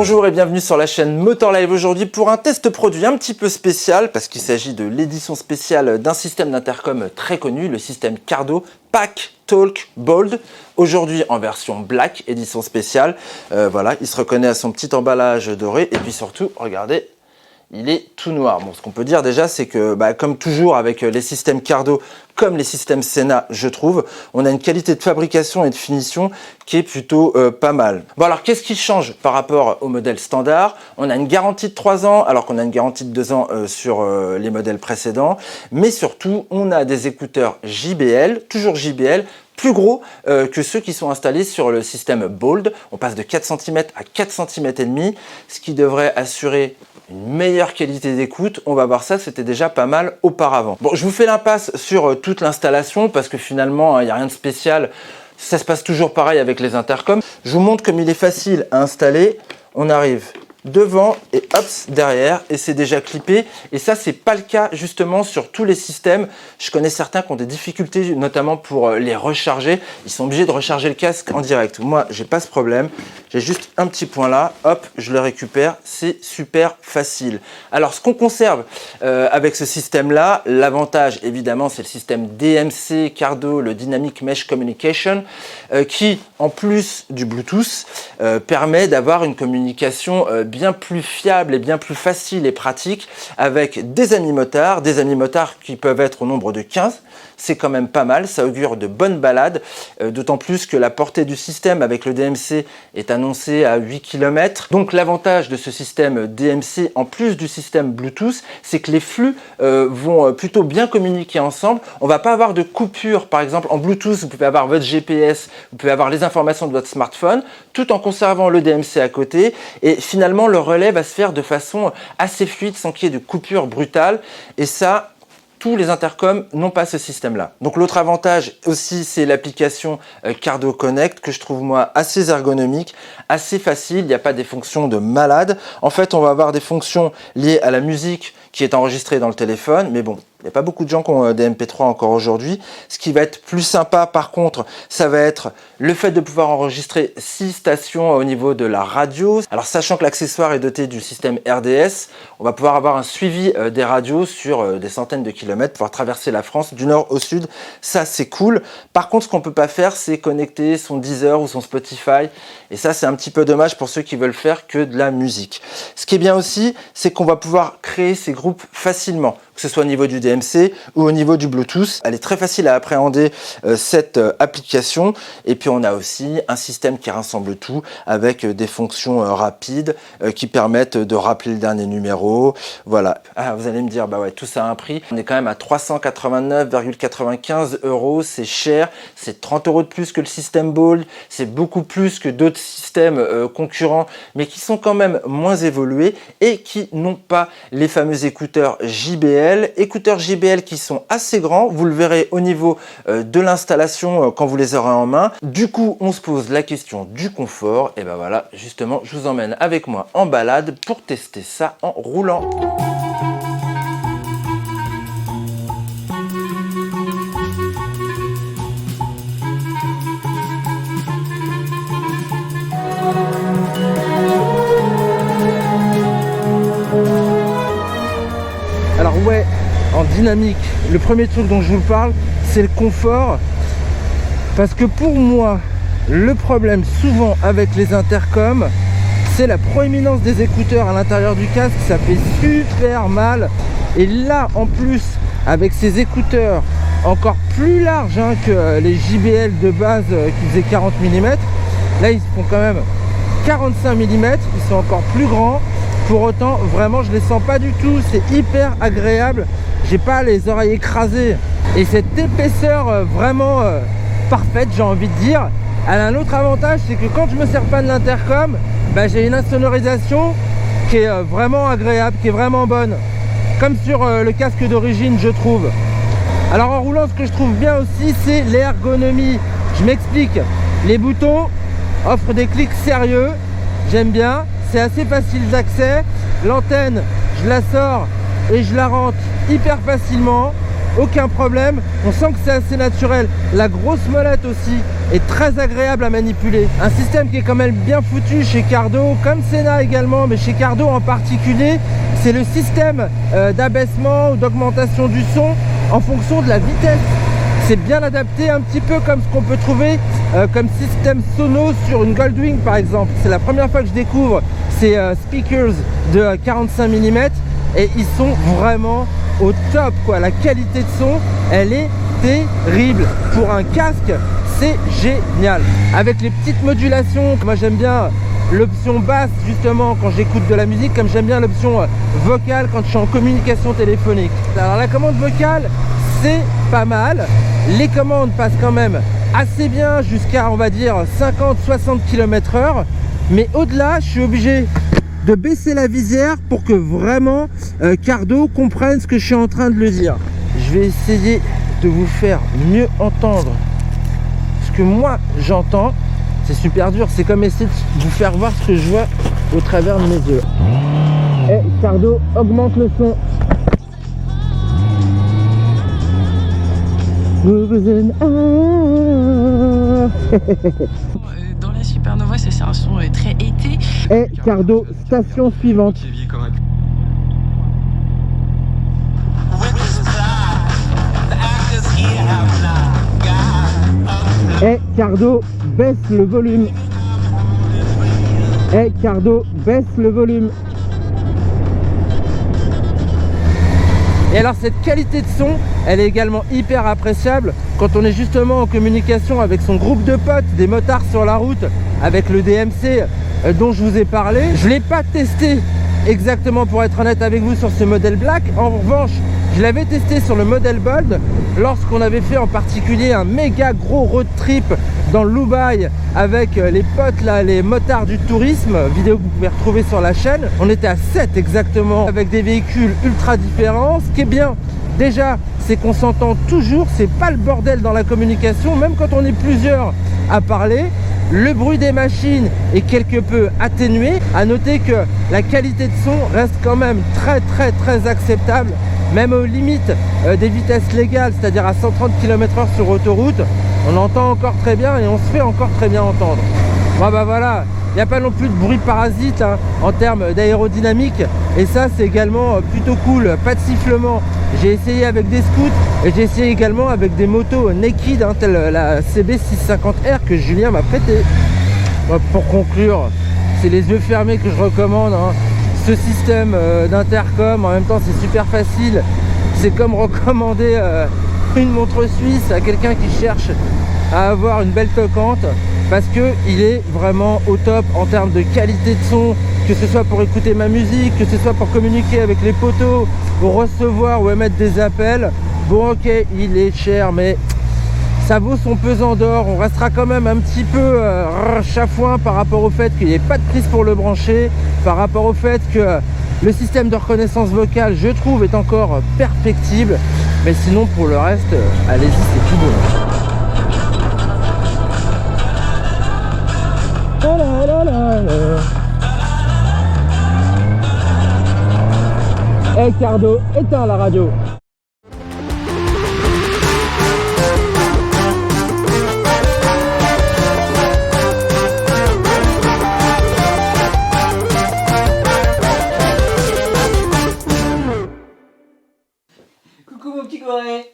Bonjour et bienvenue sur la chaîne Motor Live aujourd'hui pour un test produit un petit peu spécial parce qu'il s'agit de l'édition spéciale d'un système d'intercom très connu, le système Cardo Pack Talk Bold. Aujourd'hui en version black, édition spéciale. Voilà, il se reconnaît à son petit emballage doré et puis surtout, regardez, il est tout noir. Bon, ce qu'on peut dire déjà, c'est que comme toujours avec les systèmes Cardo, comme les systèmes Sena, je trouve, on a une qualité de fabrication et de finition qui est plutôt pas mal. Bon alors, qu'est-ce qui change par rapport au modèle standard? On a une garantie de 3 ans, alors qu'on a une garantie de 2 ans sur les modèles précédents. Mais surtout, on a des écouteurs JBL, toujours JBL, plus gros que ceux qui sont installés sur le système Bold. On passe de 4 cm à 4 cm et demi, ce qui devrait assurer une meilleure qualité d'écoute. On va voir ça, c'était déjà pas mal auparavant. Bon, je vous fais l'impasse sur toute l'installation parce que finalement, il n'y a rien de spécial. Ça se passe toujours pareil avec les intercoms. Je vous montre comme il est facile à installer. On arrive devant et hop derrière et c'est déjà clippé, et ça c'est pas le cas justement sur tous les systèmes. Je connais certains qui ont des difficultés notamment pour les recharger, ils sont obligés de recharger le casque en direct. Moi j'ai pas ce problème, j'ai juste un petit point là, hop je le récupère, c'est super facile. Alors ce qu'on conserve avec ce système là, l'avantage évidemment c'est le système DMC Cardo, le Dynamic Mesh Communication, qui en plus du Bluetooth permet d'avoir une communication bien plus fiable et bien plus facile et pratique avec des amis motards qui peuvent être au nombre de 15. C'est quand même pas mal, ça augure de bonnes balades, d'autant plus que la portée du système avec le DMC est annoncée à 8 km. Donc l'avantage de ce système DMC, en plus du système Bluetooth, c'est que les flux vont plutôt bien communiquer ensemble. On va pas avoir de coupure, par exemple en Bluetooth, vous pouvez avoir votre GPS, vous pouvez avoir les informations de votre smartphone, tout en conservant le DMC à côté, et finalement le relais va se faire de façon assez fluide sans qu'il y ait de coupure brutale, et ça, tous les intercoms n'ont pas ce système-là. Donc l'autre avantage aussi, c'est l'application Cardo Connect que je trouve moi assez ergonomique, assez facile, il n'y a pas des fonctions de malade. En fait, on va avoir des fonctions liées à la musique qui est enregistrée dans le téléphone, mais bon, il n'y a pas beaucoup de gens qui ont des MP3 encore aujourd'hui. Ce qui va être plus sympa par contre, ça va être le fait de pouvoir enregistrer 6 stations au niveau de la radio. Alors sachant que l'accessoire est doté du système RDS, on va pouvoir avoir un suivi des radios sur des centaines de kilomètres, pouvoir traverser la France du nord au sud. Ça c'est cool. Par contre, ce qu'on ne peut pas faire, c'est connecter son Deezer ou son Spotify. Et ça c'est un petit peu dommage pour ceux qui veulent faire que de la musique. Ce qui est bien aussi, c'est qu'on va pouvoir créer ces groupes facilement, que ce soit au niveau du DMC ou au niveau du Bluetooth. Elle est très facile à appréhender cette application, et puis on a aussi un système qui rassemble tout avec des fonctions rapides qui permettent de rappeler le dernier numéro. Voilà. Ah, vous allez me dire, bah ouais, tout ça a un prix. On est quand même à 389,95 €, c'est cher, c'est 30 € de plus que le système Bold, c'est beaucoup plus que d'autres systèmes concurrents, mais qui sont quand même moins évolués et qui n'ont pas les fameux écouteurs JBL. Écouteurs JBL qui sont assez grands, vous le verrez au niveau de l'installation quand vous les aurez en main. Du coup, on se pose la question du confort, et ben voilà, justement, je vous emmène avec moi en balade pour tester ça en roulant. Alors ouais, en dynamique, le premier truc dont je vous parle, c'est le confort. Parce que pour moi, le problème souvent avec les intercoms, c'est la proéminence des écouteurs à l'intérieur du casque. Ça fait super mal. Et là, en plus, avec ces écouteurs encore plus larges que les JBL de base qui faisaient 40 mm, là, ils font quand même 45 mm. Ils sont encore plus grands. Pour autant, vraiment, je les sens pas du tout. C'est hyper agréable. J'ai pas les oreilles écrasées. Et cette épaisseur vraiment parfaite, j'ai envie de dire, elle a un autre avantage, c'est que quand je me sers pas de l'intercom, j'ai une insonorisation qui est vraiment agréable, qui est vraiment bonne. Comme sur le casque d'origine, je trouve. Alors en roulant, ce que je trouve bien aussi, c'est l'ergonomie. Je m'explique. Les boutons offrent des clics sérieux. J'aime bien. C'est assez facile d'accès. L'antenne, je la sors et je la rentre hyper facilement. aucun problème. On sent que c'est assez naturel. La grosse molette aussi est très agréable à manipuler. Un système qui est quand même bien foutu chez Cardo, comme Sena également, mais chez Cardo en particulier, c'est le système d'abaissement ou d'augmentation du son en fonction de la vitesse. C'est bien adapté, un petit peu comme ce qu'on peut trouver comme système sono sur une Goldwing par exemple. C'est la première fois que je découvre ces speakers de 45 mm et ils sont vraiment au top quoi. La qualité de son, elle est terrible. Pour un casque, c'est génial. Avec les petites modulations, moi j'aime bien l'option basse justement quand j'écoute de la musique, comme j'aime bien l'option vocale quand je suis en communication téléphonique. Alors la commande vocale, c'est pas mal. Les commandes passent quand même assez bien jusqu'à on va dire 50-60 km/h. Mais au-delà, je suis obligé de baisser la visière pour que vraiment Cardo comprenne ce que je suis en train de lui dire. Je vais essayer de vous faire mieux entendre ce que moi j'entends. C'est super dur, c'est comme essayer de vous faire voir ce que je vois au travers de mes yeux. Et Cardo, augmente le son. Dans la Supernova, ça c'est un son très été. Et Cardo, station suivante. Et Cardo, baisse le volume. Et Cardo, baisse le volume. Et alors cette qualité de son, elle est également hyper appréciable quand on est justement en communication avec son groupe de potes, des motards sur la route, avec le DMC dont je vous ai parlé. Je ne l'ai pas testé exactement pour être honnête avec vous sur ce modèle Black. En revanche, je l'avais testé sur le modèle Bold lorsqu'on avait fait en particulier un méga gros road trip dans le Lubaï avec les potes là, les motards du tourisme, vidéo que vous pouvez retrouver sur la chaîne. On était à 7 exactement avec des véhicules ultra différents. Ce qui est bien déjà, c'est qu'on s'entend toujours, c'est pas le bordel dans la communication, même quand on est plusieurs à parler. Le bruit des machines est quelque peu atténué. À noter que la qualité de son reste quand même très acceptable, même aux limites des vitesses légales, c'est-à-dire à 130 km/h sur autoroute. On entend encore très bien et on se fait encore très bien entendre. Bon bah voilà, il n'y a pas non plus de bruit parasite hein, en termes d'aérodynamique. Et ça c'est également plutôt cool, pas de sifflement. J'ai essayé avec des scouts et j'ai essayé également avec des motos naked, hein, telle la CB650R que Julien m'a prêté. Bon, pour conclure, c'est les yeux fermés que je recommande. Hein. Ce système d'intercom, en même temps c'est super facile. C'est comme recommander une montre suisse à quelqu'un qui cherche à avoir une belle toquante, parce que il est vraiment au top en termes de qualité de son, que ce soit pour écouter ma musique, que ce soit pour communiquer avec les poteaux, pour recevoir ou émettre des appels. Bon ok, il est cher, mais ça vaut son pesant d'or. On restera quand même un petit peu chafouin par rapport au fait qu'il n'y ait pas de prise pour le brancher, par rapport au fait que le système de reconnaissance vocale, je trouve, est encore perfectible. Mais sinon, pour le reste, allez-y, c'est tout beau. Hey Cardo, éteins la radio. Coucou mon petit courrier.